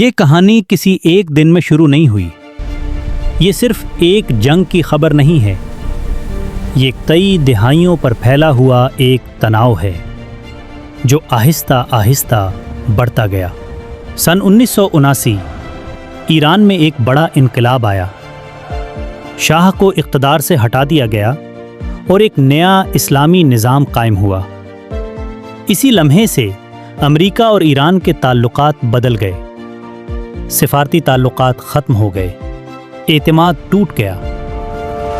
یہ کہانی کسی ایک دن میں شروع نہیں ہوئی. یہ صرف ایک جنگ کی خبر نہیں ہے. یہ کئی دہائیوں پر پھیلا ہوا ایک تناؤ ہے جو آہستہ آہستہ بڑھتا گیا. سن 1979 ایران میں ایک بڑا انقلاب آیا. شاہ کو اقتدار سے ہٹا دیا گیا اور ایک نیا اسلامی نظام قائم ہوا. اسی لمحے سے امریکہ اور ایران کے تعلقات بدل گئے. سفارتی تعلقات ختم ہو گئے، اعتماد ٹوٹ گیا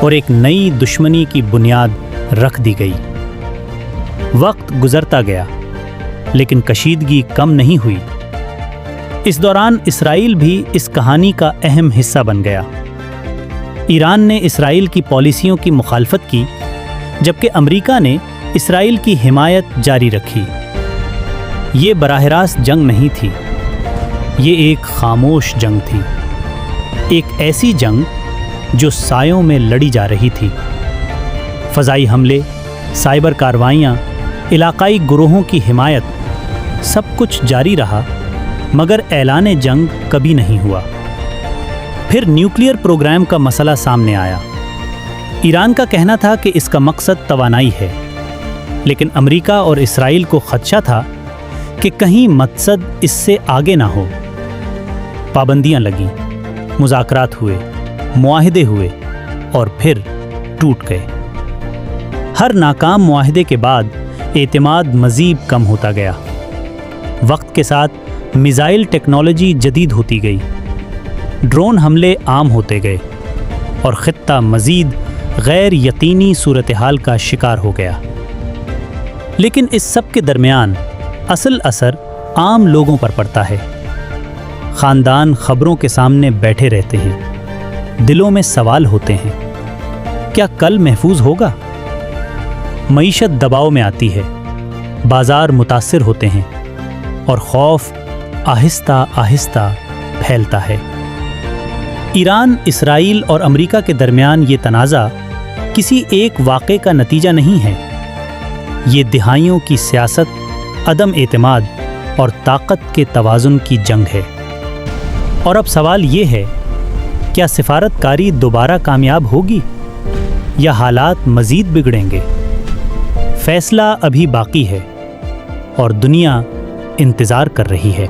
اور ایک نئی دشمنی کی بنیاد رکھ دی گئی. وقت گزرتا گیا لیکن کشیدگی کم نہیں ہوئی. اس دوران اسرائیل بھی اس کہانی کا اہم حصہ بن گیا. ایران نے اسرائیل کی پالیسیوں کی مخالفت کی جبکہ امریکہ نے اسرائیل کی حمایت جاری رکھی. یہ براہ راست جنگ نہیں تھی، یہ ایک خاموش جنگ تھی. ایک ایسی جنگ جو سایوں میں لڑی جا رہی تھی. فضائی حملے، سائبر کارروائیاں، علاقائی گروہوں کی حمایت، سب کچھ جاری رہا مگر اعلان جنگ کبھی نہیں ہوا. پھر نیوکلیئر پروگرام کا مسئلہ سامنے آیا. ایران کا کہنا تھا کہ اس کا مقصد توانائی ہے، لیکن امریکہ اور اسرائیل کو خدشہ تھا کہ کہیں مقصد اس سے آگے نہ ہو. پابندیاں لگیں، مذاکرات ہوئے، معاہدے ہوئے اور پھر ٹوٹ گئے. ہر ناکام معاہدے کے بعد اعتماد مزید کم ہوتا گیا. وقت کے ساتھ میزائل ٹیکنالوجی جدید ہوتی گئی، ڈرون حملے عام ہوتے گئے اور خطہ مزید غیر یقینی صورتحال کا شکار ہو گیا. لیکن اس سب کے درمیان اصل اثر عام لوگوں پر پڑتا ہے. خاندان خبروں کے سامنے بیٹھے رہتے ہیں، دلوں میں سوال ہوتے ہیں، کیا کل محفوظ ہوگا؟ معیشت دباؤ میں آتی ہے، بازار متاثر ہوتے ہیں اور خوف آہستہ آہستہ پھیلتا ہے. ایران، اسرائیل اور امریکہ کے درمیان یہ تنازع کسی ایک واقعے کا نتیجہ نہیں ہے. یہ دہائیوں کی سیاست، عدم اعتماد اور طاقت کے توازن کی جنگ ہے. اور اب سوال یہ ہے، کیا سفارت کاری دوبارہ کامیاب ہوگی یا حالات مزید بگڑیں گے؟ فیصلہ ابھی باقی ہے اور دنیا انتظار کر رہی ہے.